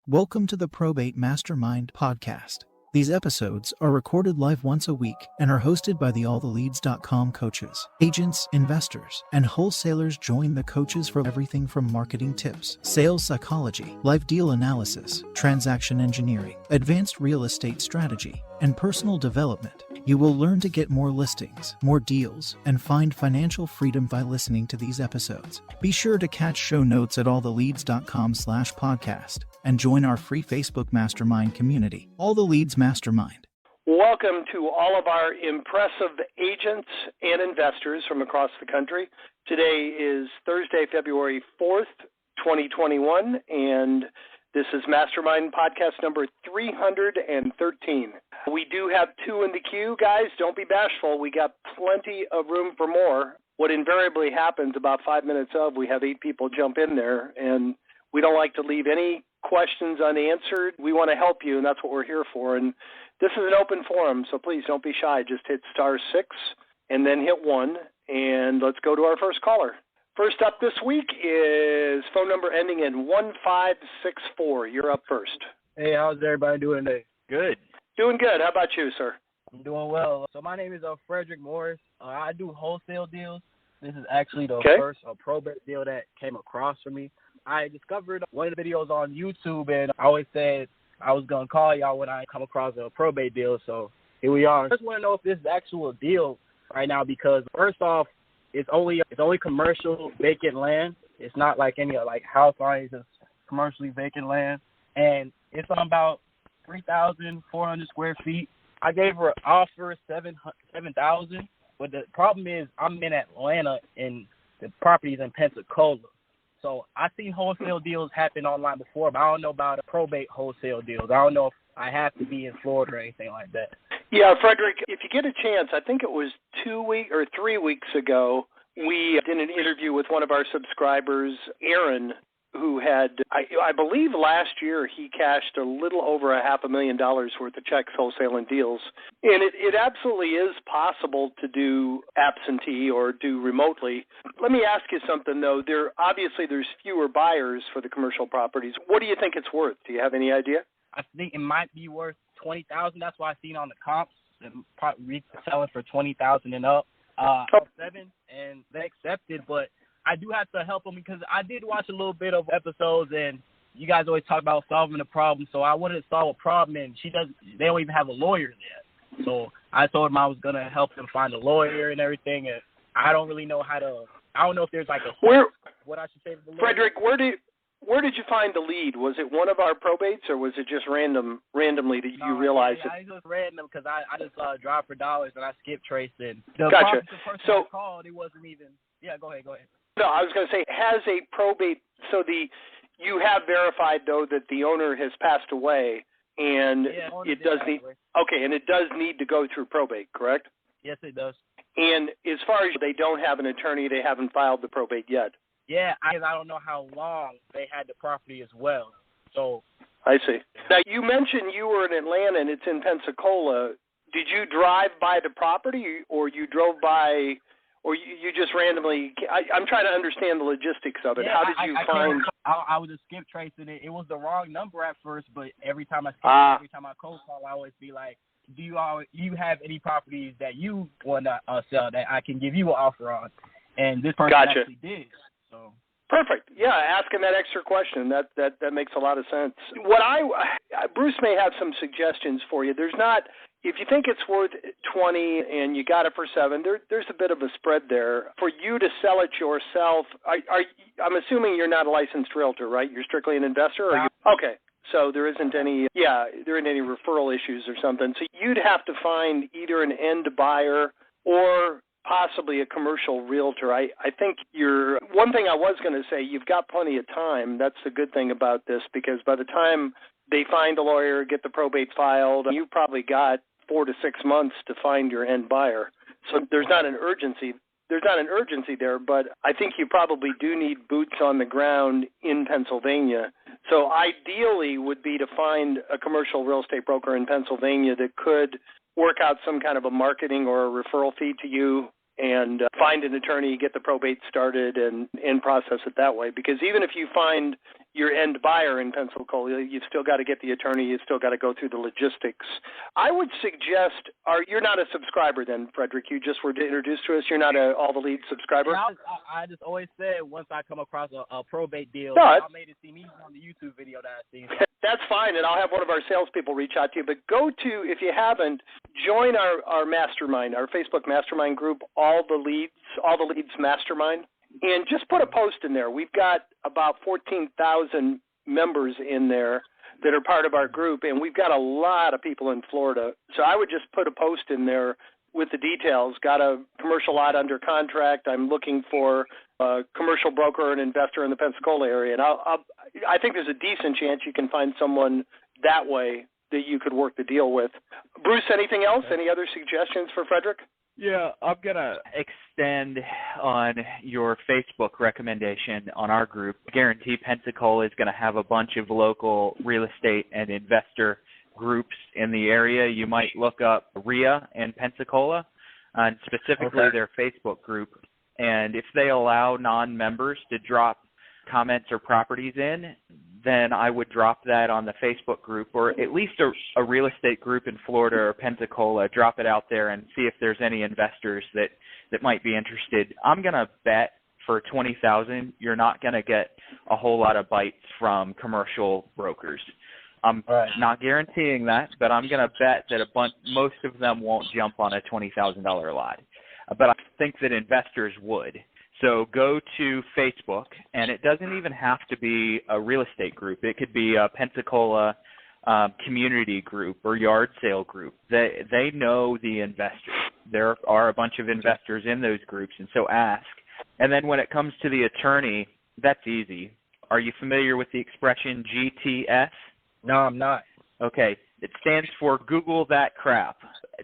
Welcome to the Probate Mastermind Podcast. These episodes are recorded live once a week and are hosted by the alltheleads.com coaches. Agents, investors, and wholesalers join the coaches for everything from marketing tips, sales psychology, live deal analysis, transaction engineering, advanced real estate strategy, and personal development. You will learn to get more listings, more deals, and find financial freedom by listening to these episodes. Be sure to catch show notes at alltheleads.com/podcast and join our free Facebook mastermind community, All the Leads Mastermind. Welcome to all of our impressive agents and investors from across the country. Today is Thursday, February 4th, 2021, and this is Mastermind Podcast number 313. We do have two in the queue, guys. Don't be bashful. We got plenty of room for more. What invariably happens about 5 minutes of, we have 8 people jump in there, and we don't like to leave any questions unanswered. We want to help you, and that's what we're here for. And this is an open forum, so please don't be shy. Just hit *6 and then hit 1, and let's go to our first caller. First up this week is phone number ending in 1564. You're up first. Hey, how's everybody doing today? Good. Doing good. How about you, sir? I'm doing well. So my name is Frederick Morris. I do wholesale deals. This is actually the first probate deal that came across for me. I discovered one of the videos on YouTube, and I always said I was going to call y'all when I come across a probate deal, so here we are. I just want to know if this is actual deal right now, because first off, it's only commercial vacant land. It's not like any like house lines, it's commercially vacant land, and it's on about 3,400 square feet. I gave her an offer $7,000, but the problem is I'm in Atlanta and the property's in Pensacola. So I've seen wholesale deals happen online before, but I don't know about probate wholesale deals. I don't know if I have to be in Florida or anything like that. Yeah, Frederick, if you get a chance, I think it was 3 weeks ago, we did an interview with one of our subscribers, Aaron, who had, I believe last year he cashed a little over $500,000 worth of checks, wholesale and deals. And it absolutely is possible to do absentee or do remotely. Let me ask you something, though. There's fewer buyers for the commercial properties. What do you think it's worth? Do you have any idea? I think it might be worth $20,000. That's what I've seen on the comps. And probably selling for $20,000 and up. $7,000, and they accepted, but I do have to help them because I did watch a little bit of episodes, and you guys always talk about solving a problem. So I wanted to solve a problem, and they don't even have a lawyer yet. So I told them I was going to help them find a lawyer and everything, and I don't really know I don't know if there's like what I should say to the lawyer. Frederick, where did you find the lead? Was it one of our probates, or was it just randomly that you realized it? It was random because I just drive for dollars, and I skip traced it. The Gotcha. person I called, it wasn't even – yeah, go ahead. No, I was going to say, has a probate, you have verified, though, that the owner has passed away, and it does need to go through probate, correct? Yes, it does. And as far as they don't have an attorney, they haven't filed the probate yet? Yeah, I don't know how long they had the property as well. So I see. Now, you mentioned you were in Atlanta, and it's in Pensacola. Did you drive by the property, or you drove by... Or you just randomly – I'm trying to understand the logistics of it. Yeah, how did you find – I was just skip tracing it. It was the wrong number at first, but every time I cold call, I always be like, do you have any properties that you want to sell that I can give you an offer on? And this person actually did. So perfect. Yeah, asking that extra question, that makes a lot of sense. Bruce may have some suggestions for you. There's not – if you think it's worth $20 and you got it for $7, there's a bit of a spread there. For you to sell it yourself, I'm assuming you're not a licensed realtor, right? You're strictly an investor? Okay. So there isn't any referral issues or something. So you'd have to find either an end buyer or possibly a commercial realtor. I think one thing I was going to say, you've got plenty of time. That's the good thing about this, because by the time they find a lawyer, get the probate filed, you've probably got 4 to 6 months to find your end buyer. So there's not an urgency. There, but I think you probably do need boots on the ground in Pennsylvania. So ideally would be to find a commercial real estate broker in Pennsylvania that could work out some kind of a marketing or a referral fee to you and find an attorney, get the probate started, and process it that way. Because even if you find your end buyer in Pensacola. You've still got to get the attorney. You've still got to go through the logistics. I would suggest, you're not a subscriber then, Frederick. You just were introduced to us. You're not a All the Leads subscriber? I just always said once I come across a probate deal, no, I made it see me on the YouTube video that I seen. That's fine, and I'll have one of our salespeople reach out to you. But go to, if you haven't, join our mastermind, our Facebook mastermind group, All the Leads Mastermind. And just put a post in there. We've got about 14,000 members in there that are part of our group, and we've got a lot of people in Florida. So I would just put a post in there with the details. Got a commercial lot under contract. I'm looking for a commercial broker or an investor in the Pensacola area. And I think there's a decent chance you can find someone that way that you could work the deal with. Bruce, anything else? Any other suggestions for Frederick? Yeah, I'm going to extend on your Facebook recommendation on our group. Guarantee Pensacola is going to have a bunch of local real estate and investor groups in the area. You might look up RIA in Pensacola, and specifically their Facebook group. And if they allow non-members to drop comments or properties in, then I would drop that on the Facebook group, or at least a real estate group in Florida or Pensacola. Drop it out there and see if there's any investors that might be interested. I'm going to bet for $20,000 you're not going to get a whole lot of bites from commercial brokers. I'm not guaranteeing that, but I'm going to bet that most of them won't jump on a $20,000 lot. But I think that investors would. So go to Facebook, and it doesn't even have to be a real estate group. It could be a Pensacola community group or yard sale group. They know the investors. There are a bunch of investors in those groups, and so ask. And then when it comes to the attorney, that's easy. Are you familiar with the expression GTS? No, I'm not. Okay. It stands for Google that crap.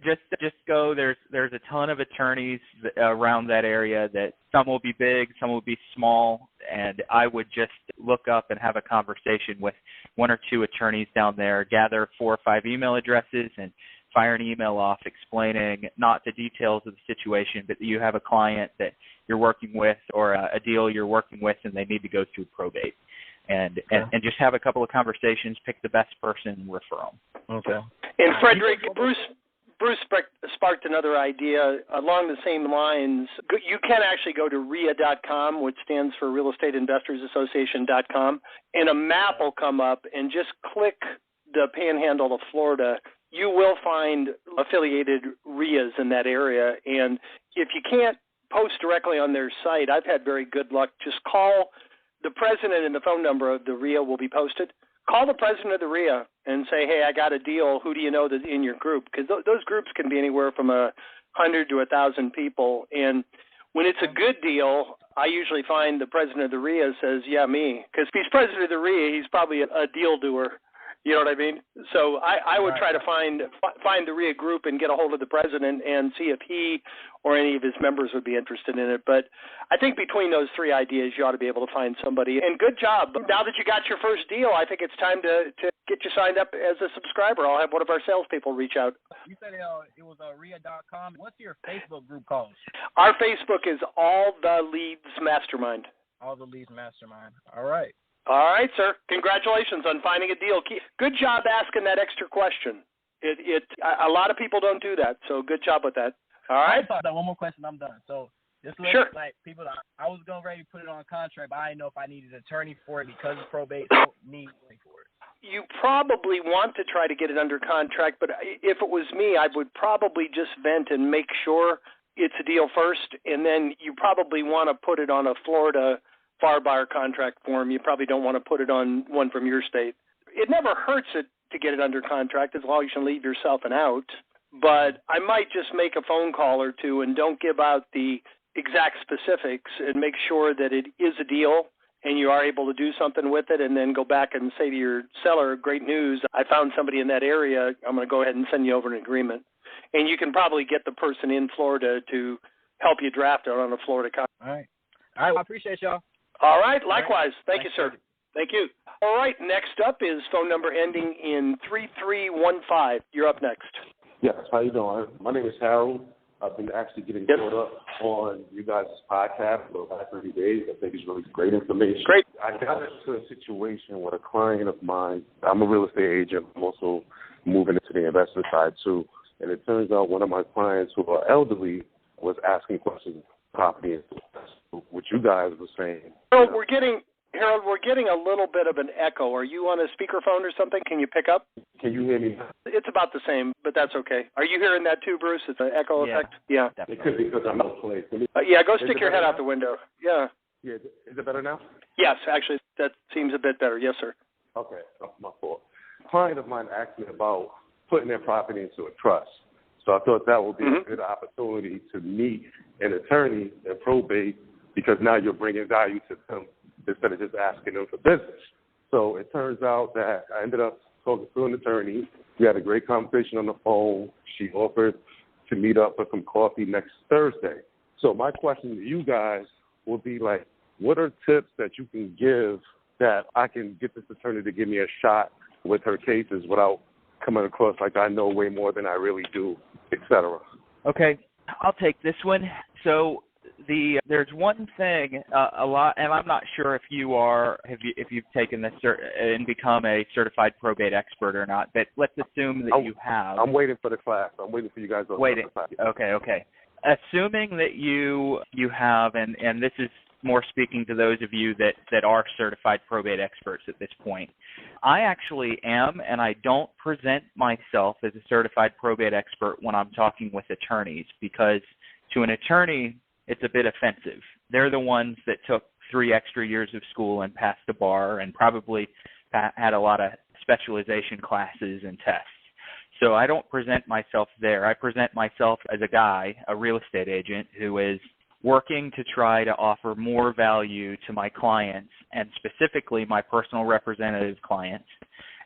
Just go. There's a ton of attorneys around that area. That some will be big, some will be small, and I would just look up and have a conversation with one or two attorneys down there. Gather 4 or 5 email addresses and fire an email off explaining not the details of the situation, but that you have a client that you're working with or a deal you're working with, and they need to go through probate. And just have a couple of conversations, pick the best person, and refer them. Okay. And Frederick, Bruce sparked another idea along the same lines. You can actually go to RIA.com, which stands for Real Estate Investors Association.com, and a map will come up, and just click the panhandle of Florida. You will find affiliated RIAs in that area. And if you can't post directly on their site, I've had very good luck. Just call the president, and the phone number of the RIA will be posted. Call the president of the RIA and say, hey, I got a deal. Who do you know that's in your group? Because those groups can be anywhere from 100 to 1,000 people. And when it's a good deal, I usually find the president of the RIA says, yeah, me. Because if he's president of the RIA, he's probably a deal doer. You know what I mean? So I would try to find the RIA group and get a hold of the president and see if he or any of his members would be interested in it. But I think between those 3 ideas, you ought to be able to find somebody. And good job. Now that you got your first deal, I think it's time to get you signed up as a subscriber. I'll have one of our salespeople reach out. You said it was RIA.com. What's your Facebook group called? Our Facebook is All the Leads Mastermind. All the Leads Mastermind. All right. All right, sir. Congratulations on finding a deal. Good job asking that extra question. A lot of people don't do that, so good job with that. All right. One more question, I'm done. So this looks like people. I was going ready to put it on contract, but I didn't know if I needed an attorney for it because of probate. I don't need one for it. You probably want to try to get it under contract, but if it was me, I would probably just vent and make sure it's a deal first, and then you probably want to put it on a Florida FAR buyer contract form. You probably don't want to put it on one from your state. It never hurts it to get it under contract as long as you leave yourself an out. But I might just make a phone call or two and don't give out the exact specifics and make sure that it is a deal and you are able to do something with it, and then go back and say to your seller, great news, I found somebody in that area. I'm going to go ahead and send you over an agreement. And you can probably get the person in Florida to help you draft it on a Florida contract. All right. I appreciate y'all. All right. Likewise. Thank you, sir. Thank you. All right. Next up is phone number ending in 3315. You're up next. Yes. How you doing? My name is Harold. I've been actually getting caught up on you guys' podcast for the last 30 days. I think it's really great information. Great. I got into a situation with a client of mine. I'm a real estate agent. I'm also moving into the investment side, too. And it turns out one of my clients who are elderly was asking questions of property and what you guys were saying. Harold, we're getting a little bit of an echo. Are you on a speakerphone or something? Can you pick up? Can you hear me? It's about the same, but that's okay. Are you hearing that too, Bruce? It's an echo effect? Yeah. It could be because I'm out of place. Yeah, go stick your head out the window. Yeah. Yeah, is it better now? Yes, actually, that seems a bit better. Yes, sir. Okay, that's my fault. A client of mine asked me about putting their property into a trust. So I thought that would be a good opportunity to meet an attorney in probate because now you're bringing value to them instead of just asking them for business. So it turns out that I ended up talking to an attorney. We had a great conversation on the phone. She offered to meet up for some coffee next Thursday. So my question to you guys would be like, what are tips that you can give that I can get this attorney to give me a shot with her cases without coming across like I know way more than I really do, et cetera? Okay, I'll take this one. So there's one thing a lot, and I'm not sure if you've taken this and become a certified probate expert or not, but let's assume that you have. I'm waiting for the class. I'm waiting for you guys to waiting. The class. Okay. Assuming that you have, and this is more speaking to those of you that are certified probate experts at this point. I actually am, and I don't present myself as a certified probate expert when I'm talking with attorneys because to an attorney, it's a bit offensive. They're the ones that took 3 extra years of school and passed the bar and probably had a lot of specialization classes and tests. So I don't present myself there. I present myself as a guy, a real estate agent, who is working to try to offer more value to my clients and specifically my personal representative clients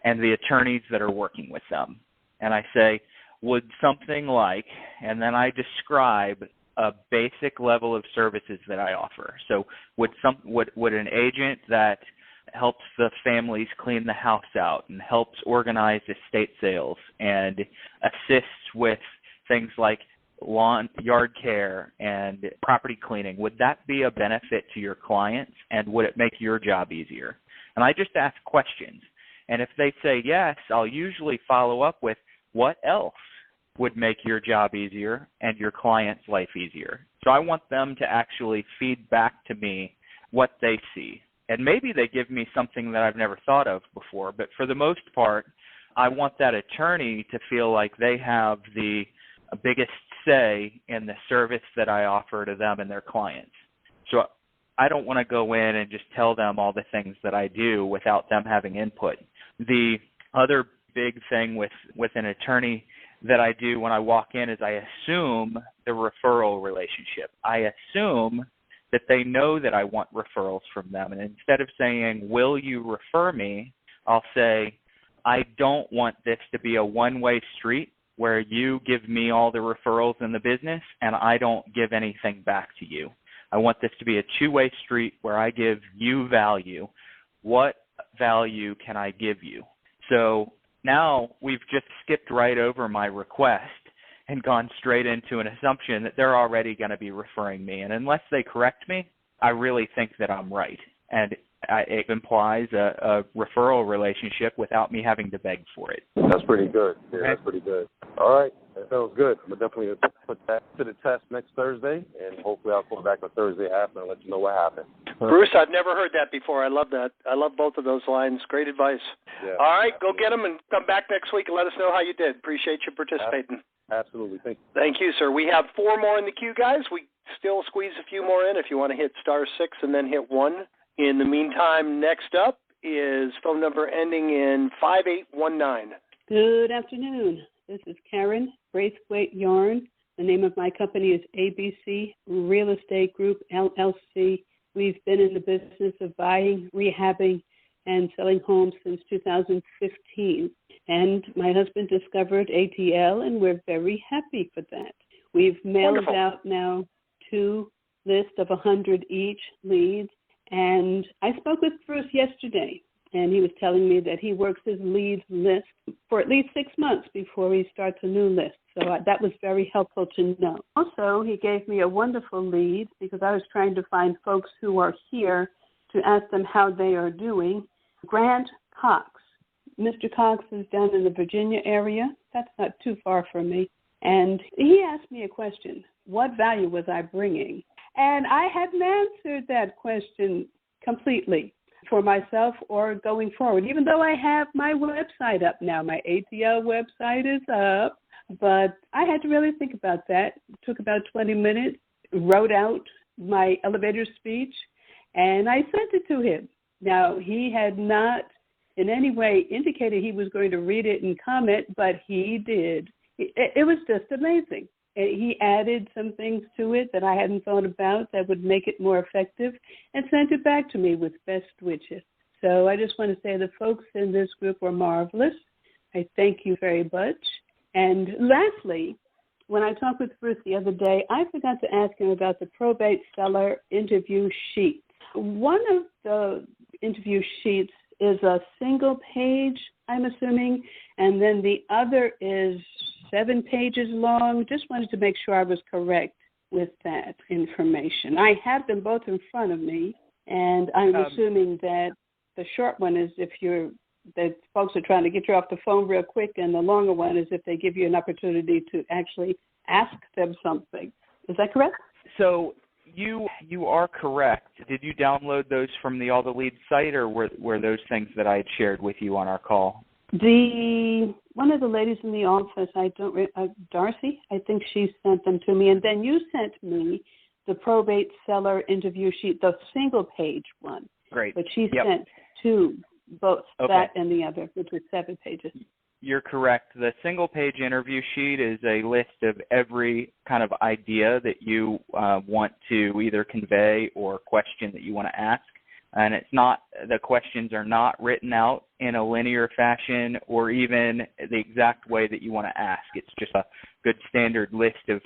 and the attorneys that are working with them. And I say, would something like, and then I describe a basic level of services that I offer. So would an agent that helps the families clean the house out and helps organize estate sales and assists with things like lawn, yard care, and property cleaning, would that be a benefit to your clients, and would it make your job easier? And I just ask questions. And if they say yes, I'll usually follow up with what else would make your job easier and your client's life easier. So I want them to actually feed back to me what they see. And maybe they give me something that I've never thought of before, but for the most part, I want that attorney to feel like they have the biggest say in the service that I offer to them and their clients. So I don't want to go in and just tell them all the things that I do without them having input. The other big thing with an attorney that I do when I walk in is I assume the referral relationship. I assume that they know that I want referrals from them. And instead of saying, will you refer me, I'll say, I don't want this to be a one-way street where you give me all the referrals in the business and I don't give anything back to you. I want this to be a two-way street where I give you value. What value can I give you? So now we've just skipped right over my request and gone straight into an assumption that they're already going to be referring me. And unless they correct me, I really think that I'm right. And it implies a referral relationship without me having to beg for it. That's pretty good. Yeah, that's pretty good. All right. That sounds good. I'm definitely going to put that to the test next Thursday, and hopefully I'll call back on Thursday after and let you know what happened. Bruce, I've never heard that before. I love that. I love both of those lines. Great advice. Yeah, all right, absolutely. Go get them and come back next week and let us know how you did. Appreciate you participating. Absolutely. Thank you. Thank you, sir. We have 4 more in the queue, guys. We still squeeze a few more in if you want to hit *6 and then hit 1. In the meantime, next up is phone number ending in 5819. Good afternoon. This is Karen, Braithwaite Yarn. The name of my company is ABC Real Estate Group, LLC. We've been in the business of buying, rehabbing, and selling homes since 2015. And my husband discovered ATL, and we're very happy for that. We've mailed out now 2 lists of 100 each leads. And I spoke with Bruce yesterday, and he was telling me that he works his leads list for at least 6 months before he starts a new list. So that was very helpful to know. Also, he gave me a wonderful lead because I was trying to find folks who are here to ask them how they are doing. Grant Cox. Mr. Cox is down in the Virginia area. That's not too far from me. And he asked me a question. What value was I bringing? And I hadn't answered that question completely for myself or going forward, even though I have my website up now. My ATL website is up, but I had to really think about that. It took about 20 minutes, wrote out my elevator speech, and I sent it to him. Now, he had not in any way indicated he was going to read it and comment, but he did. It was just amazing. He added some things to it that I hadn't thought about that would make it more effective and sent it back to me with best wishes. So I just want to say the folks in this group were marvelous. I thank you very much. And lastly, when I talked with Bruce the other day, I forgot to ask him about the probate seller interview sheet. One of the interview sheets is a single page, I'm assuming, and then the other is 7 pages long. Just wanted to make sure I was correct with that information. I have them both in front of me, and I'm assuming that the short one is that folks are trying to get you off the phone real quick, and the longer one is if they give you an opportunity to actually ask them something. Is that correct? So you are correct. Did you download those from the All the Leads site, or were those things that I had shared with you on our call? One of the ladies in the office, Darcy, I think she sent them to me, and then you sent me the probate seller interview sheet, the single page one. Great. But she sent 2, both okay. That and the other, which was 7 pages. You're correct. The single page interview sheet is a list of every kind of idea that you want to either convey or question that you want to ask. And the questions are not written out in a linear fashion or even the exact way that you want to ask. It's just a good standard list of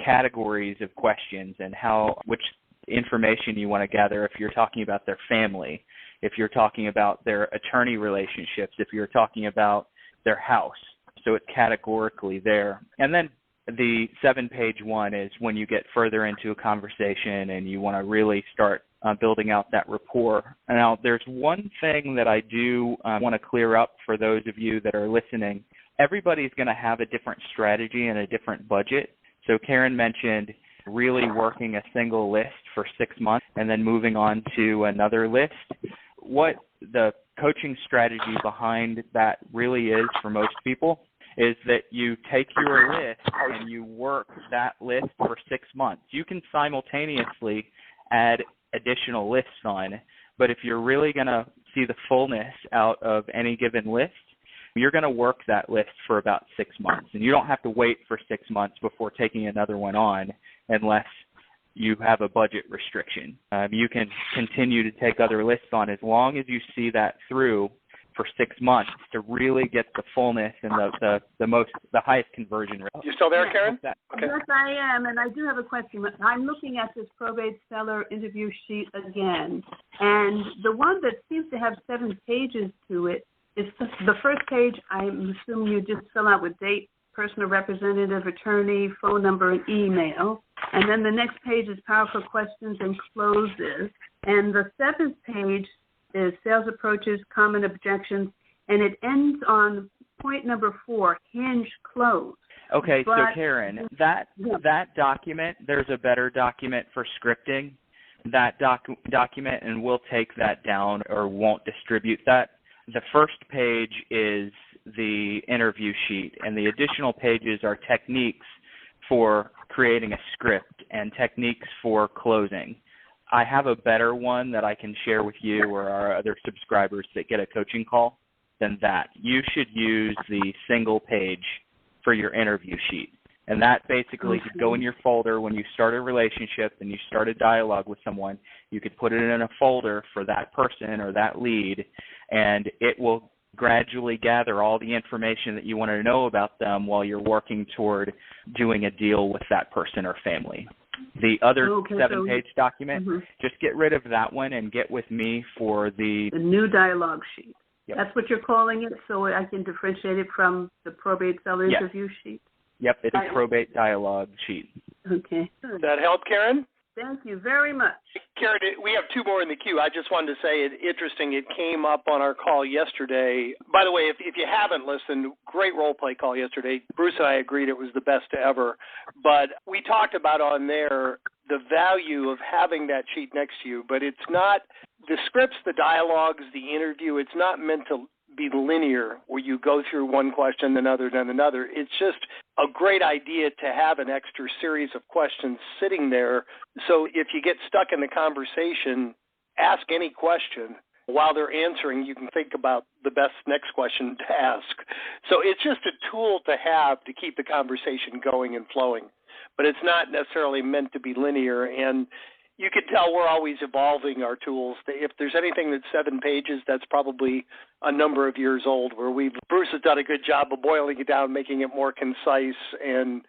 categories of questions and which information you want to gather if you're talking about their family, if you're talking about their attorney relationships, if you're talking about their house. So it's categorically there. And then the 7-page one is when you get further into a conversation and you want to really start building out that rapport. Now, there's one thing that I do want to clear up for those of you that are listening. Everybody's going to have a different strategy and a different budget. So Karen mentioned really working a single list for 6 months and then moving on to another list. What the coaching strategy behind that really is for most people is that you take your list and you work that list for 6 months. You can simultaneously add additional lists on, but if you're really going to see the fullness out of any given list, you're going to work that list for about 6 months. And you don't have to wait for 6 months before taking another one on unless you have a budget restriction. You can continue to take other lists on as long as you see that through for 6 months to really get the fullness and the highest conversion rate. You still there, Karen? Okay. Yes, I am, and I do have a question. I'm looking at this probate seller interview sheet again, and the one that seems to have 7 pages to it is the first page. I'm assuming you just fill out with date, personal representative, attorney, phone number, and email. And then the next page is powerful questions and closes. And the 7th page is sales approaches, common objections, and it ends on point number 4, hinge close. Okay, so Karen, that document, there's a better document for scripting. That document, and we'll take that down or won't distribute that. The first page is the interview sheet, and the additional pages are techniques for creating a script and techniques for closing. I have a better one that I can share with you or our other subscribers that get a coaching call than that. You should use the single page for your interview sheet. And that basically could go in your folder when you start a relationship and you start a dialogue with someone. You could put it in a folder for that person or that lead, and it will gradually gather all the information that you want to know about them while you're working toward doing a deal with that person or family. The other 7-page document, just get rid of that one and get with me for the new dialogue sheet. Yep. That's what you're calling it, so I can differentiate it from the probate seller interview sheet? Yep, it's a probate dialogue sheet. Okay. Does that help, Karen? Thank you very much. Karen, we have two more in the queue. I just wanted to say it's interesting. It came up on our call yesterday. By the way, if you haven't listened, great role play call yesterday. Bruce and I agreed it was the best ever. But we talked about on there the value of having that sheet next to you. But it's not the scripts, the dialogues, the interview. It's not meant to be linear where you go through one question, then another. It's just a great idea to have an extra series of questions sitting there. So if you get stuck in the conversation, ask any question. While they're answering, you can think about the best next question to ask. So it's just a tool to have to keep the conversation going and flowing. But it's not necessarily meant to be linear. And you can tell we're always evolving our tools. If there's anything that's 7 pages, that's probably a number of years old, where Bruce has done a good job of boiling it down, making it more concise, and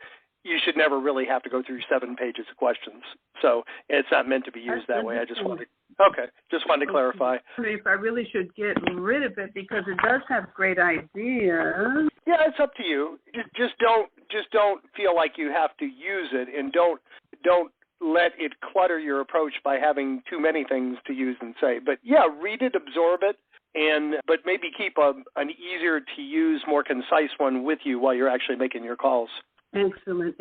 you should never really have to go through 7 pages of questions. So it's not meant to be used that way. I just wanted to clarify. If I really should get rid of it because it does have great ideas. Yeah, it's up to you. Just don't feel like you have to use it, and don't let it clutter your approach by having too many things to use and say. But yeah, read it, absorb it, but maybe keep an easier to use, more concise one with you while you're actually making your calls. Excellent.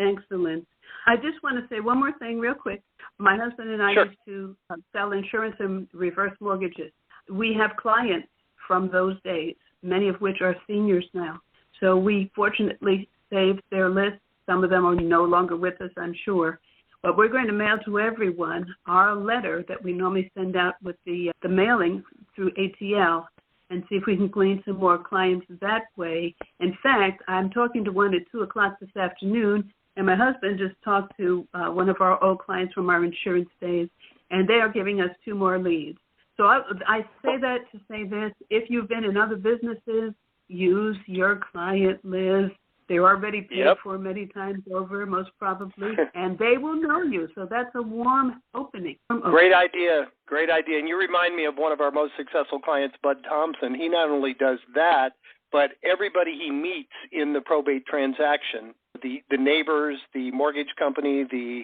I just want to say one more thing real quick. My husband and I used to sell insurance and reverse mortgages. We have clients from those days, many of which are seniors now. So we fortunately saved their list. Some of them are no longer with us, I'm sure. But we're going to mail to everyone our letter that we normally send out with the mailing through ATL and see if we can glean some more clients that way. In fact, I'm talking to one at 2 o'clock this afternoon, and my husband just talked to one of our old clients from our insurance days, and they are giving us 2 more leads. So I say that to say this. If you've been in other businesses, use your client list. They're already paid for many times over, most probably, and they will know you. So that's a warm opening. Great idea. And you remind me of one of our most successful clients, Bud Thompson. He not only does that, but everybody he meets in the probate transaction, the neighbors, the mortgage company, the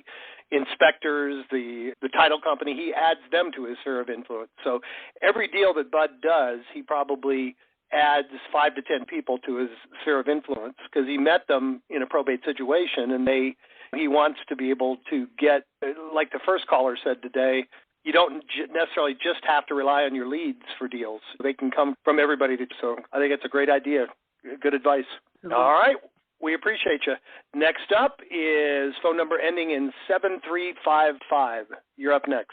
inspectors, the title company, he adds them to his sphere of influence. So every deal that Bud does, he probably adds 5 to 10 people to his sphere of influence because he met them in a probate situation, and he wants to be able to get, like the first caller said today, you don't necessarily just have to rely on your leads for deals. They can come from everybody. So I think it's a great idea. Good advice. Mm-hmm. All right. We appreciate you. Next up is phone number ending in 7355. You're up next.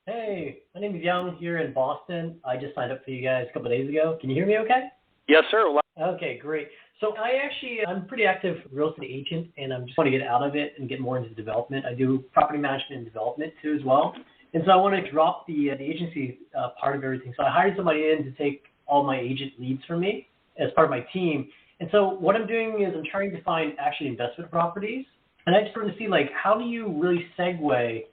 Hey, my name is Young here in Boston. I just signed up for you guys a couple of days ago. Can you hear me okay? Yes, sir. Okay, great. So I'm a pretty active real estate agent, and I'm just want to get out of it and get more into development. I do property management and development too as well. And so I want to drop the agency part of everything. So I hired somebody in to take all my agent leads for me as part of my team. And so what I'm doing is I'm trying to find actually investment properties. And I just want to see, how do you really segue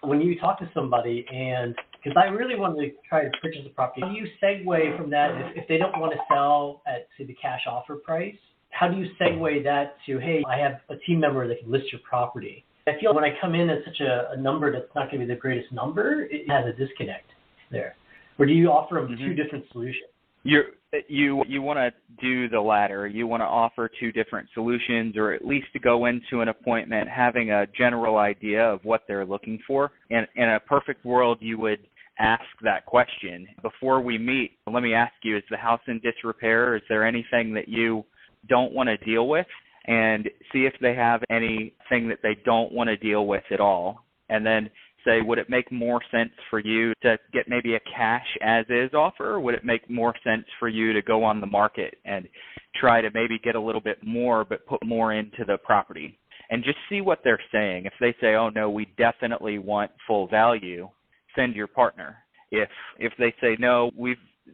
when you talk to somebody, and because I really want to try to purchase a property, how do you segue from that if they don't want to sell at, say, the cash offer price? How do you segue that to, hey, I have a team member that can list your property? I feel when I come in at such a number that's not going to be the greatest number, it has a disconnect there. Or do you offer them 2 different solutions? You want to do the latter. You want to offer 2 different solutions, or at least to go into an appointment having a general idea of what they're looking for. And in a perfect world, you would ask that question. Before we meet, let me ask you, is the house in disrepair? Is there anything that you don't want to deal with? And see if they have anything that they don't want to deal with at all. And then say, would it make more sense for you to get maybe a cash as-is offer, or would it make more sense for you to go on the market and try to maybe get a little bit more but put more into the property? And just see what they're saying. If they say, oh, no, we definitely want full value, send your partner. If they say, no,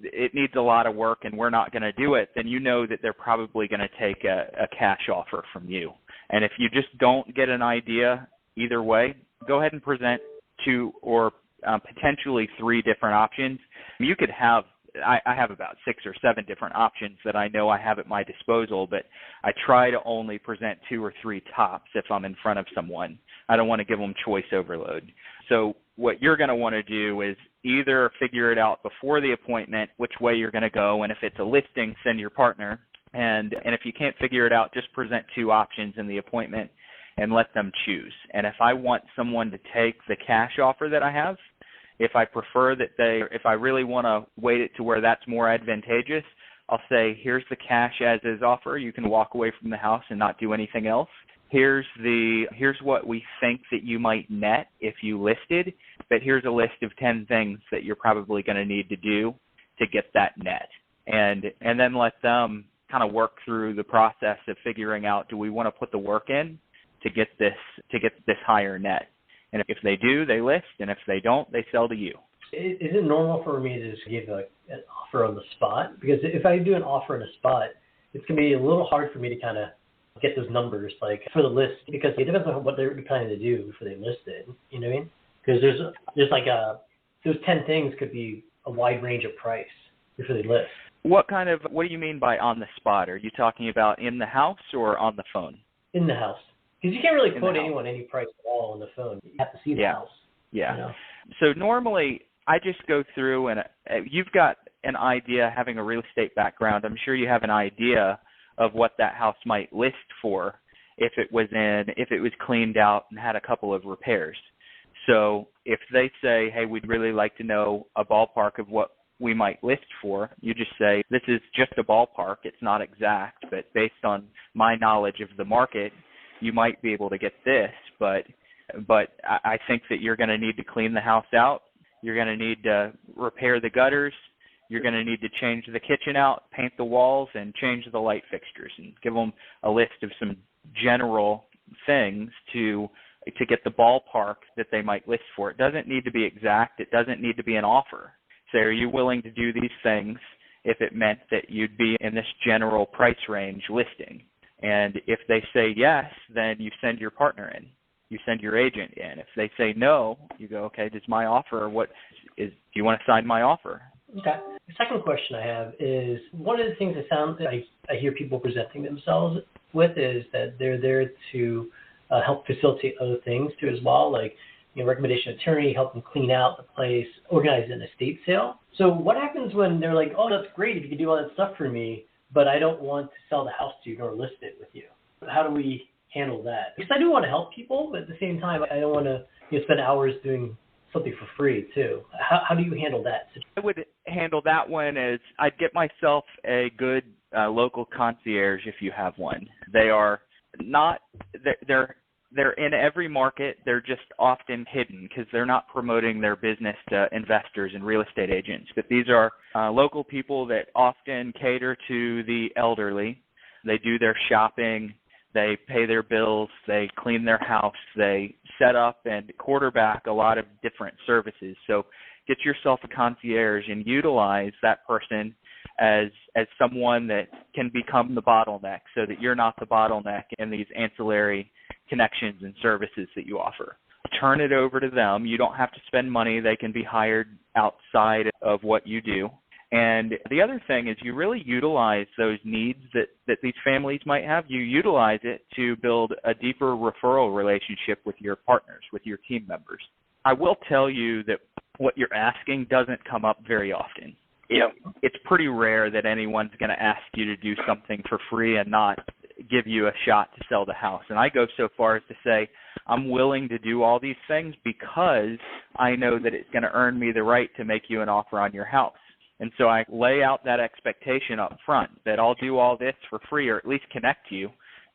it needs a lot of work and we're not going to do it, then you know that they're probably going to take a cash offer from you. And if you just don't get an idea either way, go ahead and present 2 or potentially 3 different options. You could have, I have about 6 or 7 different options that I know I have at my disposal, but I try to only present 2 or 3 tops if I'm in front of someone. I don't want to give them choice overload. So what you're going to want to do is either figure it out before the appointment, which way you're going to go, and if it's a listing, send your partner. And if you can't figure it out, just present 2 options in the appointment and let them choose. And if I want someone to take the cash offer that I have, if I prefer that if I really want to weight it to where that's more advantageous, I'll say, here's the cash as is offer. You can walk away from the house and not do anything else. Here's what we think that you might net if you listed, but here's a list of 10 things that you're probably going to need to do to get that net. And then let them kind of work through the process of figuring out, do we want to put the work in to get this higher net? And if they do, they list, and if they don't, they sell to you. Is it normal for me to just give an offer on the spot? Because if I do an offer on the spot, it's going to be a little hard for me to kind of get those numbers, like for the list, because it depends on what they're planning to do before they list it. You know what I mean? Because there's like those 10 things could be a wide range of price before they list. What do you mean by on the spot? Are you talking about in the house or on the phone? In the house. Because you can't really quote anyone any price at all on the phone. You have to see the house. Yeah. You know? So normally I just go through, and you've got an idea, having a real estate background, I'm sure you have an idea of what that house might list for if it was cleaned out and had a couple of repairs. So if they say, hey, we'd really like to know a ballpark of what we might list for, you just say, this is just a ballpark. It's not exact, but based on my knowledge of the market, you might be able to get this, but I think that you're going to need to clean the house out. You're going to need to repair the gutters. You're going to need to change the kitchen out, paint the walls, and change the light fixtures, and give them a list of some general things to get the ballpark that they might list for. It doesn't need to be exact. It doesn't need to be an offer. Say, are you willing to do these things if it meant that you'd be in this general price range listing? And if they say yes, then you send your partner in. You send your agent in. If they say no, you go, okay, does my offer, do you want to sign my offer? Okay. The second question I have is, one of the things that I hear people presenting themselves with is that they're there to help facilitate other things too as well, like recommendation attorney, help them clean out the place, organize an estate sale. So what happens when they're like, oh, that's great if you can do all that stuff for me, but I don't want to sell the house to you nor list it with you? How do we handle that? Because I do want to help people, but at the same time, I don't want to spend hours doing something for free too. How do you handle that? I would handle that one as I'd get myself a good local concierge if you have one. They are not they're in every market. They're just often hidden because they're not promoting their business to investors and real estate agents. But these are local people that often cater to the elderly. They do their shopping. They pay their bills. They clean their house. They set up and quarterback a lot of different services. So get yourself a concierge and utilize that person as someone that can become the bottleneck, so that you're not the bottleneck in these ancillary connections and services that you offer. Turn it over to them. You don't have to spend money. They can be hired outside of what you do. And the other thing is you really utilize those needs that these families might have. You utilize it to build a deeper referral relationship with your partners, with your team members. I will tell you that what you're asking doesn't come up very often. It's pretty rare that anyone's going to ask you to do something for free and not give you a shot to sell the house. And I go so far as to say I'm willing to do all these things because I know that it's going to earn me the right to make you an offer on your house. And so I lay out that expectation up front that I'll do all this for free, or at least connect you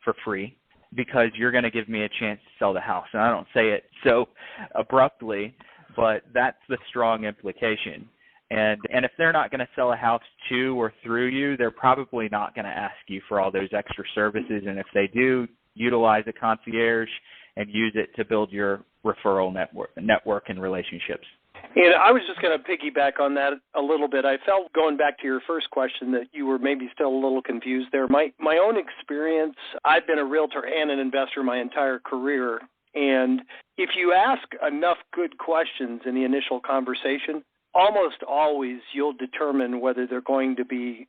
for free, because you're going to give me a chance to sell the house. And I don't say it so abruptly, but that's the strong implication. And if they're not going to sell a house to or through you, they're probably not going to ask you for all those extra services. And if they do, utilize a concierge and use it to build your referral network and relationships. And I was just going to piggyback on that a little bit. I felt, going back to your first question, that you were maybe still a little confused there. My own experience, I've been a realtor and an investor my entire career. And if you ask enough good questions in the initial conversation, almost always you'll determine whether they're going to be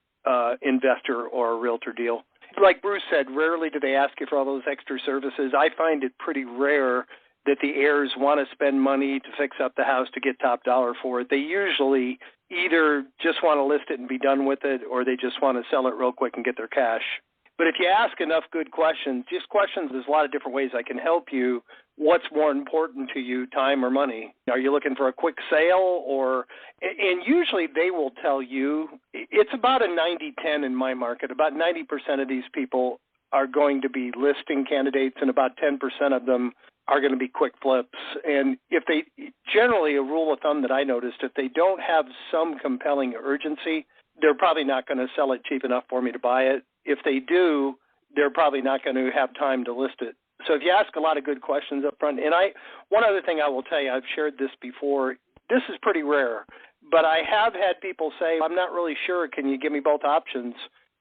investor or a realtor deal. Like Bruce said, rarely do they ask you for all those extra services. I find it pretty rare that the heirs want to spend money to fix up the house to get top dollar for it. They usually either just want to list it and be done with it, or they just want to sell it real quick and get their cash. But if you ask enough good questions, just questions, there's a lot of different ways I can help you. What's more important to you, time or money? Are you looking for a quick sale? And usually they will tell you, it's about a 90-10 in my market. About 90% of these people are going to be listing candidates, and about 10% of them are going to be quick flips. And if they, generally a rule of thumb that I noticed, if they don't have some compelling urgency, they're probably not going to sell it cheap enough for me to buy it. If they do, they're probably not going to have time to list it. So if you ask a lot of good questions up front, and one other thing I will tell you, I've shared this before, this is pretty rare, but I have had people say, I'm not really sure, can you give me both options?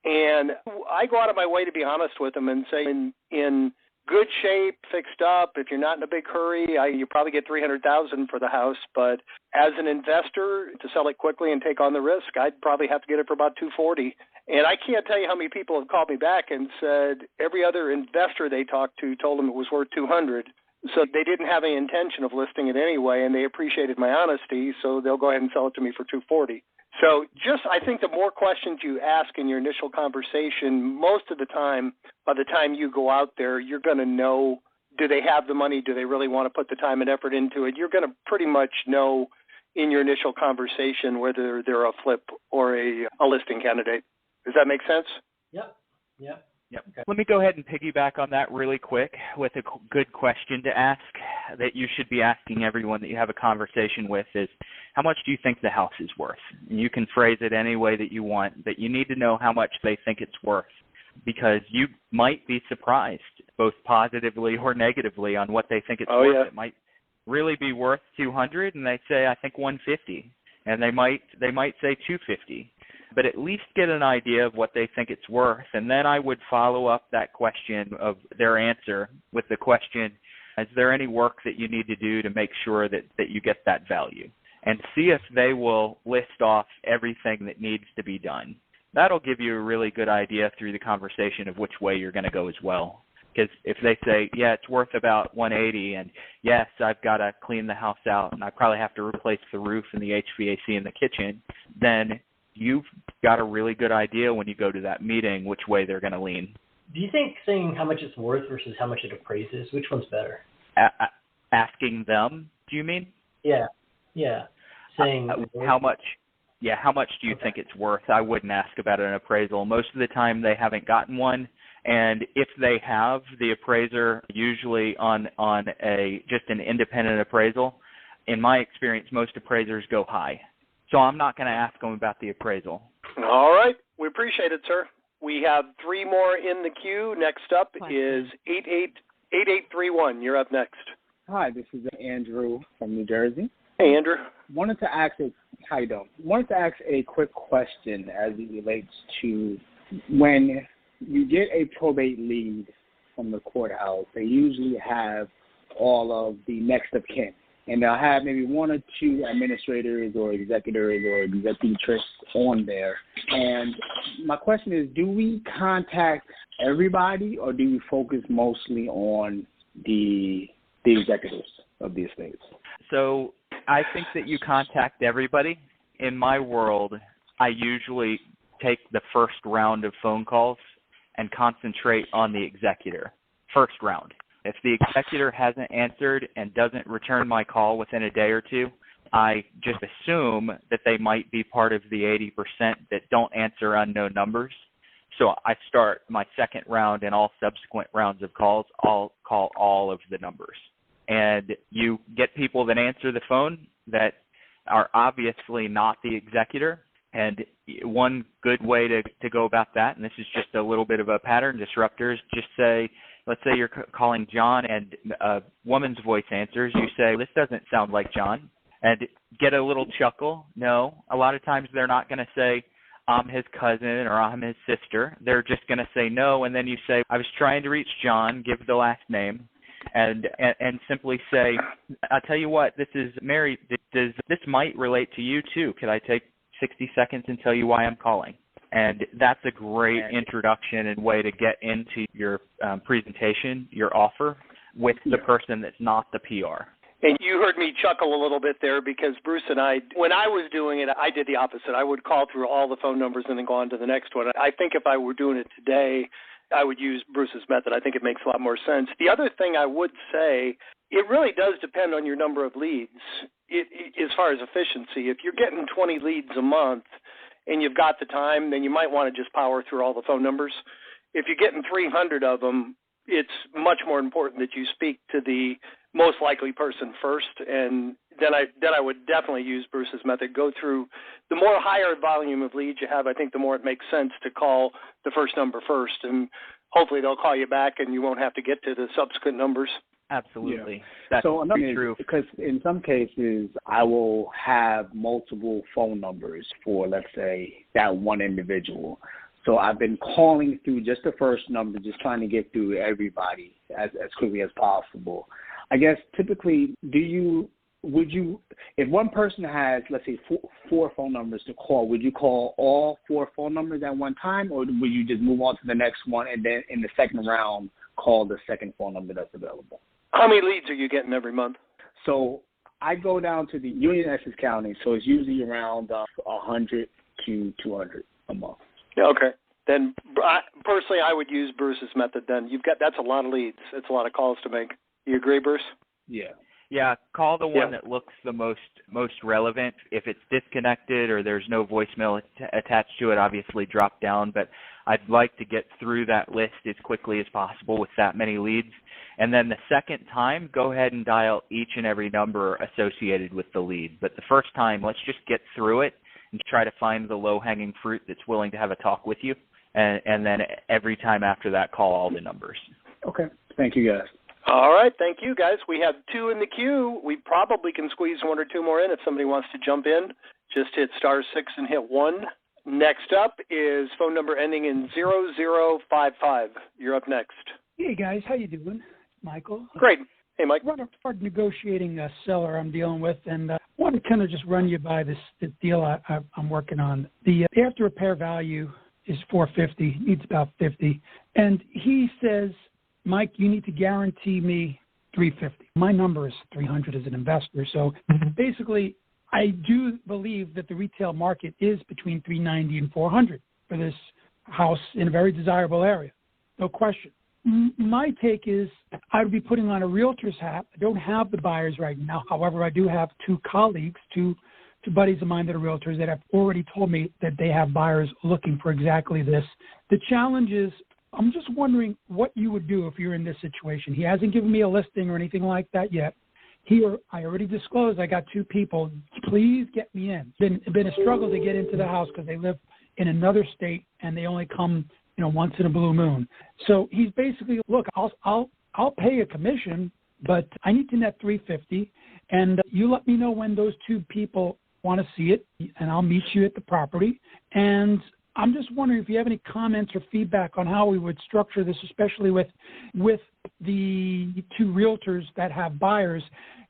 And I go out of my way to be honest with them and say, in good shape, fixed up, if you're not in a big hurry, you probably get $300,000 for the house, but as an investor, to sell it quickly and take on the risk, I'd probably have to get it for about $240,000. And I can't tell you how many people have called me back and said every other investor they talked to told them it was worth $200,000. So they didn't have any intention of listing it anyway, and they appreciated my honesty, so they'll go ahead and sell it to me for $240,000. So I think the more questions you ask in your initial conversation, most of the time, by the time you go out there, you're going to know, do they have the money? Do they really want to put the time and effort into it? You're going to pretty much know in your initial conversation whether they're a flip or a listing candidate. Does that make sense? Yep. Okay. Let me go ahead and piggyback on that really quick with a good question to ask that you should be asking everyone that you have a conversation with is, how much do you think the house is worth? And you can phrase it any way that you want, but you need to know how much they think it's worth, because you might be surprised, both positively or negatively, on what they think it's worth. Yeah. It might really be worth $200,000, and they say, I think $150,000, and they might say $250,000. But at least get an idea of what they think it's worth. And then I would follow up that question of their answer with the question, is there any work that you need to do to make sure that you get that value? And see if they will list off everything that needs to be done. That'll give you a really good idea through the conversation of which way you're going to go as well. Because if they say, yeah, it's worth about $180,000, and yes, I've got to clean the house out, and I probably have to replace the roof and the HVAC in the kitchen, then you've got a really good idea when you go to that meeting which way they're going to lean. Do you think saying how much it's worth versus how much it appraises, which one's better? Asking them, do you mean? Yeah. Saying how much do you think it's worth? I wouldn't ask about an appraisal. Most of the time they haven't gotten one, and if they have, the appraiser usually on just an independent appraisal, in my experience, most appraisers go high. So I'm not going to ask them about the appraisal. All right. We appreciate it, sir. We have 3 more in the queue. Next up is 8831. You're up next. Hi, this is Andrew from New Jersey. Hey, Andrew. Wanted to ask a quick question as it relates to when you get a probate lead from the courthouse, they usually have all of the next of kin. And they'll have maybe 1 or 2 administrators or executors or executress on there. And my question is, do we contact everybody, or do we focus mostly on the executors of the estates? So I think that you contact everybody. In my world, I usually take the first round of phone calls and concentrate on the executor. First round. If the executor hasn't answered and doesn't return my call within a day or 2, I just assume that they might be part of the 80% that don't answer unknown numbers. So I start my second round and all subsequent rounds of calls. I'll call all of the numbers. And you get people that answer the phone that are obviously not the executor. And one good way to go about that, and this is just a little bit of a pattern disruptor, is just say, let's say you're calling John and a woman's voice answers. You say, this doesn't sound like John, and get a little chuckle. No, a lot of times they're not going to say, I'm his cousin or I'm his sister. They're just going to say no, and then you say, I was trying to reach John, give the last name, and simply say, I'll tell you what, this is Mary, this might relate to you too. Could I take 60 seconds and tell you why I'm calling? And that's a great introduction and way to get into your presentation, your offer, with the person that's not the PR. And you heard me chuckle a little bit there because Bruce and I, when I was doing it, I did the opposite. I would call through all the phone numbers and then go on to the next one. I think if I were doing it today, I would use Bruce's method. I think it makes a lot more sense. The other thing I would say, it really does depend on your number of leads as far as efficiency. If you're getting 20 leads a month and you've got the time, then you might want to just power through all the phone numbers. If you're getting 300 of them, it's much more important that you speak to the most likely person first, and then I would definitely use Bruce's method. Go through the more higher volume of leads you have, I think the more it makes sense to call the first number first, and hopefully they'll call you back and you won't have to get to the subsequent numbers. Absolutely. Yeah. That's so another true. Because in some cases, I will have multiple phone numbers for, let's say, that one individual. So I've been calling through just the first number, just trying to get through everybody as quickly as possible. I guess typically, would you, if one person has, let's say, four phone numbers to call, would you call all 4 phone numbers at one time, or would you just move on to the next one and then in the second round call the second phone number that's available? How many leads are you getting every month? So I go down to the Union Essex County, so it's usually around 100 to 200 a month. Okay. Then personally, I would use Bruce's method. Then that's a lot of leads. It's a lot of calls to make. You agree, Bruce? Yeah. Yeah, call the one that looks the most relevant. If it's disconnected or there's no voicemail attached to it, obviously drop down. But I'd like to get through that list as quickly as possible with that many leads. And then the second time, go ahead and dial each and every number associated with the lead. But the first time, let's just get through it and try to find the low-hanging fruit that's willing to have a talk with you. And then every time after that, call all the numbers. Okay. Thank you, guys. All right. Thank you, guys. We have 2 in the queue. We probably can squeeze 1 or 2 more in if somebody wants to jump in. Just hit *6 and hit 1. Next up is phone number ending in 0055. You're up next. Hey, guys. How you doing? Michael. Great. Hey, Mike. Run a hard negotiating seller I'm dealing with, and I want to kind of just run you by this deal I'm working on. The after repair value is $450, needs about $50, and he says, Mike, you need to guarantee me $350. My number is $300 as an investor, so basically I do believe that the retail market is between $390 and $400 for this house in a very desirable area, no question. My take is I would be putting on a realtor's hat. I don't have the buyers right now. However, I do have 2 colleagues, two buddies of mine that are realtors that have already told me that they have buyers looking for exactly this. The challenge is I'm just wondering what you would do if you're in this situation. He hasn't given me a listing or anything like that yet. I already disclosed I got 2 people. Please get me in. It's been a struggle to get into the house because they live in another state and they only come once in a blue moon. So he's basically, look, I'll pay a commission, but I need to net $350, and you let me know when those 2 people want to see it, and I'll meet you at the property. And I'm just wondering if you have any comments or feedback on how we would structure this, especially with the 2 realtors that have buyers,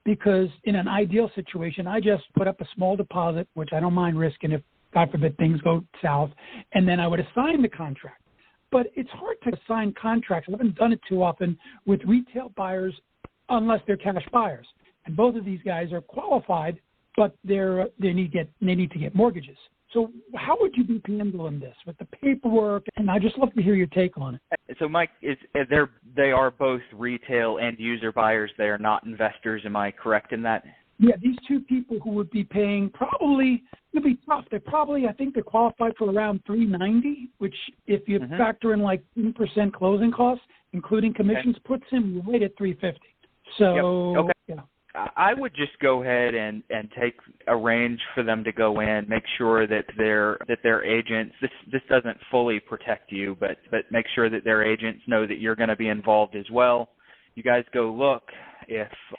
because in an ideal situation, I just put up a small deposit, which I don't mind risking if, God forbid, things go south, and then I would assign the contract. But it's hard to assign contracts. I haven't done it too often with retail buyers unless they're cash buyers. And both of these guys are qualified, but they need to get mortgages. So how would you be handling this with the paperwork? And I'd just love to hear your take on it. So, Mike, they are both retail and user buyers. They are not investors. Am I correct in that? Yeah, these 2 people who would be paying probably, it'll be tough. I think they're qualified for around $390, which if you factor in like 10% closing costs, including commissions, puts him right at $350. So, yeah. I would just go ahead and take a range for them to go in, make sure that their agents, this doesn't fully protect you, but make sure that their agents know that you're going to be involved as well. You guys go look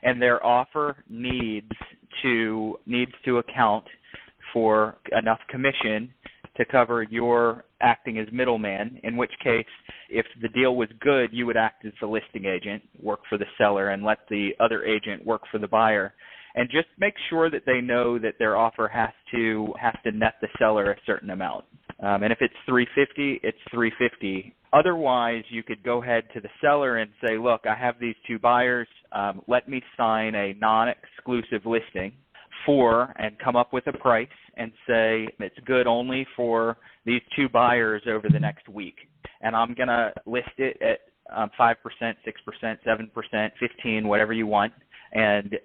and their offer needs to account for enough commission to cover your acting as middleman, in which case If the deal was good, you would act as the listing agent, work for the seller, and let the other agent work for the buyer. And just make sure that they know that their offer has to net the seller a certain amount. And if it's $350, it's $350. Otherwise, you could go ahead to the seller and say, look, I have these two buyers. Let me sign a non-exclusive listing and come up with a price and say it's good only for these two buyers over the next week. And I'm going to list it at 5%, 6%, 7%, 15%, whatever you want. And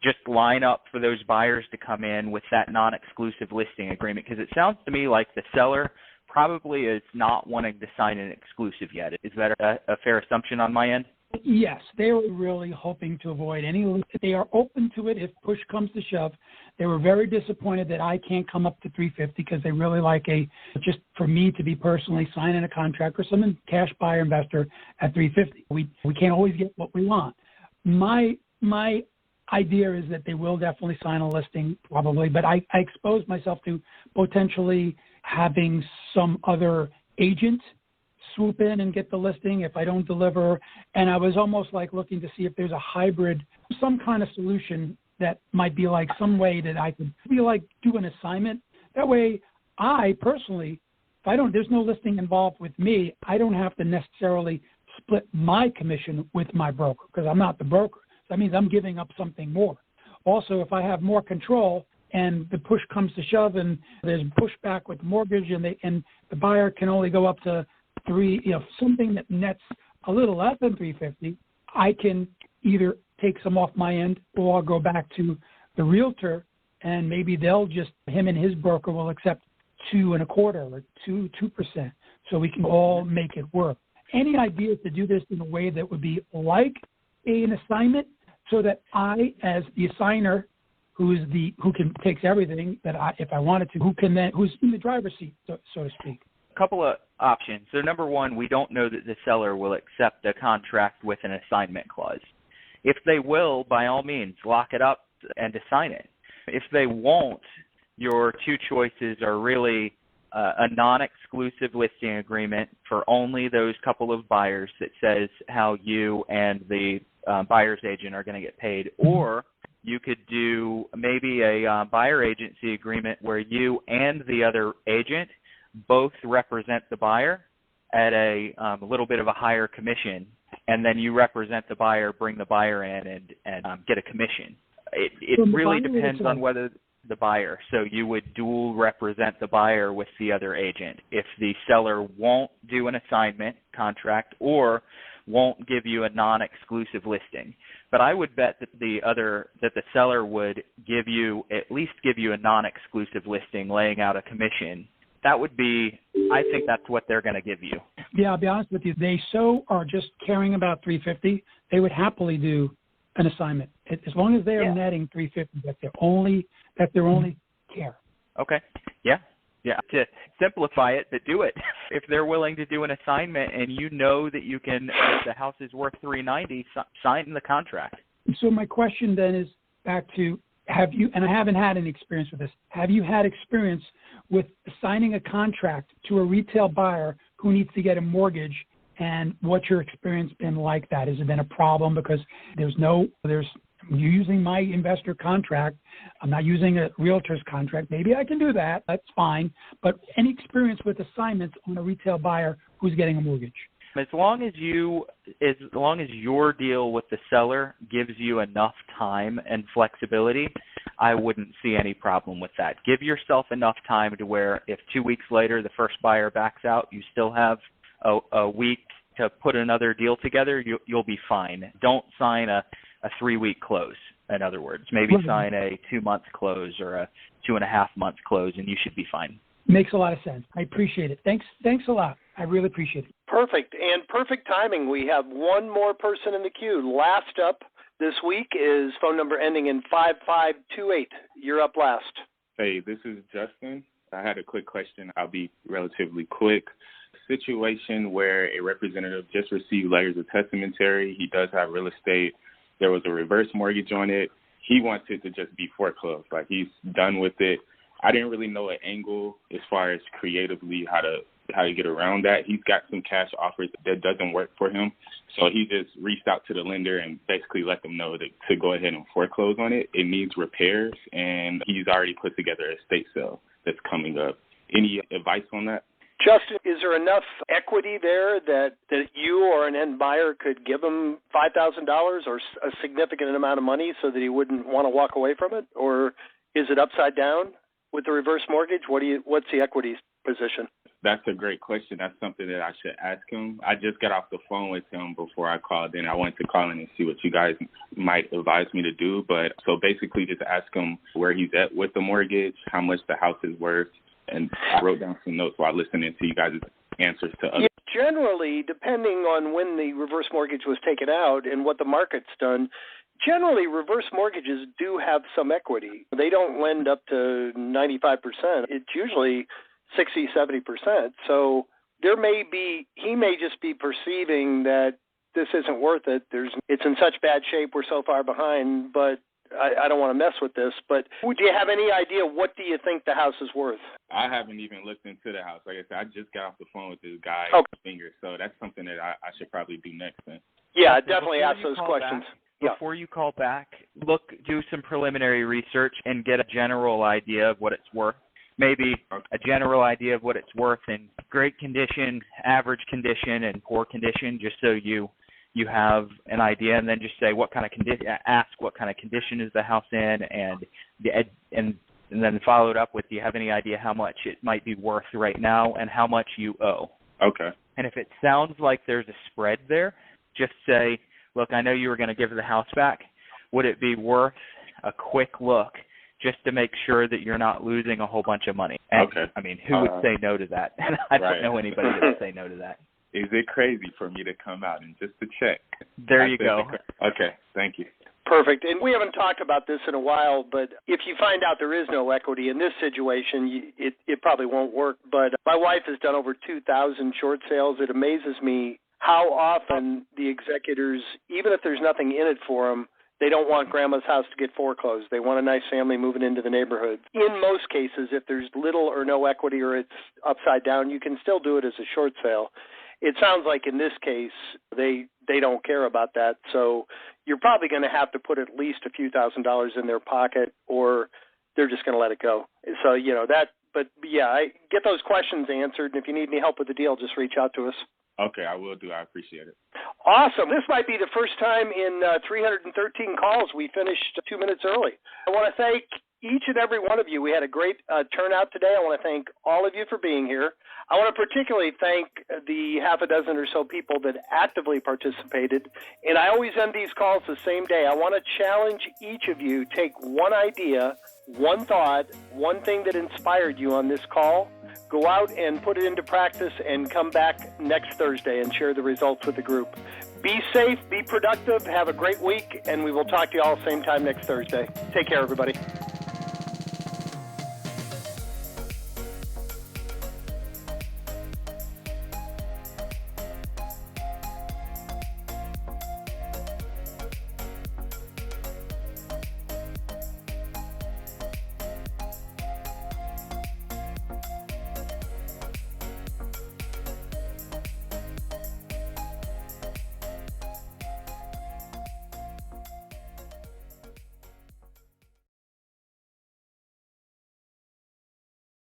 just line up for those buyers to come in with that non-exclusive listing agreement, because it sounds to me like the seller probably is not wanting to sign an exclusive yet. Is that a fair assumption on my end? Yes, they were really hoping to avoid any. They are open to it if push comes to shove. They were very disappointed that I can't come up to $350 because they really like just for me to be personally signing a contract or some cash buyer investor at $350. We can't always get what we want. My idea is that they will definitely sign a listing probably, but I expose myself to potentially having some other agent swoop in and get the listing if I don't deliver. And I was almost like looking to see if there's a hybrid, some kind of solution that might be like some way that I could be like do an assignment. That way I personally, if there's no listing involved with me, I don't have to necessarily split my commission with my broker because I'm not the broker. That means I'm giving up something more. Also, if I have more control and the push comes to shove and there's pushback with the mortgage and the buyer can only go up to something that nets a little less than $350, I can either take some off my end or I'll go back to the realtor and maybe him and his broker will accept 2.25% or 2%. So we can all make it work. Any ideas to do this in a way that would be like an assignment so that I, as the assigner, who takes everything if I wanted to, who's in the driver's seat, so to speak. A couple of options. So number one, we don't know that the seller will accept a contract with an assignment clause. If they will, by all means, lock it up and assign it. If they won't, your two choices are really a non-exclusive listing agreement for only those couple of buyers that says how you and the buyer's agent are going to get paid, or you could do maybe a buyer agency agreement where you and the other agent both represent the buyer at a little bit of a higher commission, and then you represent the buyer, bring the buyer in, and get a commission. It really depends on whether the buyer. So you would dual represent the buyer with the other agent. If the seller won't do an assignment contract or won't give you a non-exclusive listing. But I would bet that the seller would at least give you a non-exclusive listing, laying out a commission. That would be, I think that's what they're going to give you. Yeah, I'll be honest with you. They are just caring about $350. They would happily do an assignment as long as they are netting $350. That's their only care. Okay. Yeah. To simplify it, but do it. If they're willing to do an assignment and you know that if the house is worth $390, sign the contract. So my question then is back to, and I haven't had any experience with this, have you had experience with signing a contract to a retail buyer who needs to get a mortgage, and what's your experience been like that? Has it been a problem because you're using my investor contract, I'm not using a realtor's contract, maybe I can do that, that's fine, but any experience with assignments on a retail buyer who's getting a mortgage? As long as your deal with the seller gives you enough time and flexibility, I wouldn't see any problem with that. Give yourself enough time to where if 2 weeks later the first buyer backs out, you still have a week to put another deal together, you'll be fine. Don't sign a 3-week close, in other words. Maybe sign a 2-month close or a 2.5-month close, and you should be fine. Makes a lot of sense. I appreciate it. Thanks a lot. I really appreciate it. Perfect. And perfect timing. We have one more person in the queue. Last up this week is phone number ending in 5528. You're up last. Hey, this is Justin. I had a quick question. I'll be relatively quick. Situation where a representative just received letters of testamentary. He does have real estate. There was a reverse mortgage on it. He wants it to just be foreclosed. Like, he's done with it. I didn't really know an angle as far as creatively how to how to get around that. He's got some cash offers that doesn't work for him. So he just reached out to the lender and basically let them know to go ahead and foreclose on it. It needs repairs, and he's already put together a estate sale that's coming up. Any advice on that? Justin, is there enough equity there that you or an end buyer could give him $5,000 or a significant amount of money so that he wouldn't want to walk away from it? Or is it upside down with the reverse mortgage? What's the equity position? That's a great question. That's something that I should ask him. I just got off the phone with him before I called in. I wanted to call in and see what you guys might advise me to do. But so basically just ask him where he's at with the mortgage, how much the house is worth. And I wrote down some notes while listening to you guys' answers to others. Yeah, generally, depending on when the reverse mortgage was taken out and what the market's done, generally reverse mortgages do have some equity. They don't lend up to 95%. It's usually 60, 70%. So he may just be perceiving that this isn't worth it. It's in such bad shape. We're so far behind, but I don't want to mess with this. But do you have any idea what do you think the house is worth? I haven't even looked into the house. Like I said, I just got off the phone with this guy, Finger. So that's something that I should probably do next then. Yeah, definitely ask those questions. Before you call back, do some preliminary research and get a general idea of what it's worth. Maybe a general idea of what it's worth in great condition, average condition, and poor condition, just so you have an idea, and then just say ask what kind of condition is the house in, and then follow it up with, do you have any idea how much it might be worth right now and how much you owe? Okay. And if it sounds like there's a spread there, just say, look, I know you were going to give the house back. Would it be worth a quick look just to make sure that you're not losing a whole bunch of money? And, okay. I mean, who would say no to that? I don't know anybody that would say no to that. Is it crazy for me to come out and just to check? There you go. Okay, thank you. Perfect. And we haven't talked about this in a while, but if you find out there is no equity in this situation, it probably won't work. But my wife has done over 2,000 short sales. It amazes me how often the executors, even if there's nothing in it for them, they don't want grandma's house to get foreclosed. They want a nice family moving into the neighborhood. In most cases, if there's little or no equity or it's upside down, you can still do it as a short sale. It sounds like in this case, they don't care about that. So you're probably going to have to put at least a few $1,000s in their pocket, or they're just going to let it go. So, but yeah, get those questions answered. And if you need any help with the deal, just reach out to us. Okay, I will do. I appreciate it. Awesome. This might be the first time in 313 calls we finished 2 minutes early. I want to thank each and every one of you. We had a great turnout today. I want to thank all of you for being here. I want to particularly thank the half a dozen or so people that actively participated. And I always end these calls the same day. I want to challenge each of you, take one idea, one thought, one thing that inspired you on this call. Go out and put it into practice and come back next Thursday and share the results with the group. Be safe, be productive, have a great week, and we will talk to you all same time next Thursday. Take care, everybody.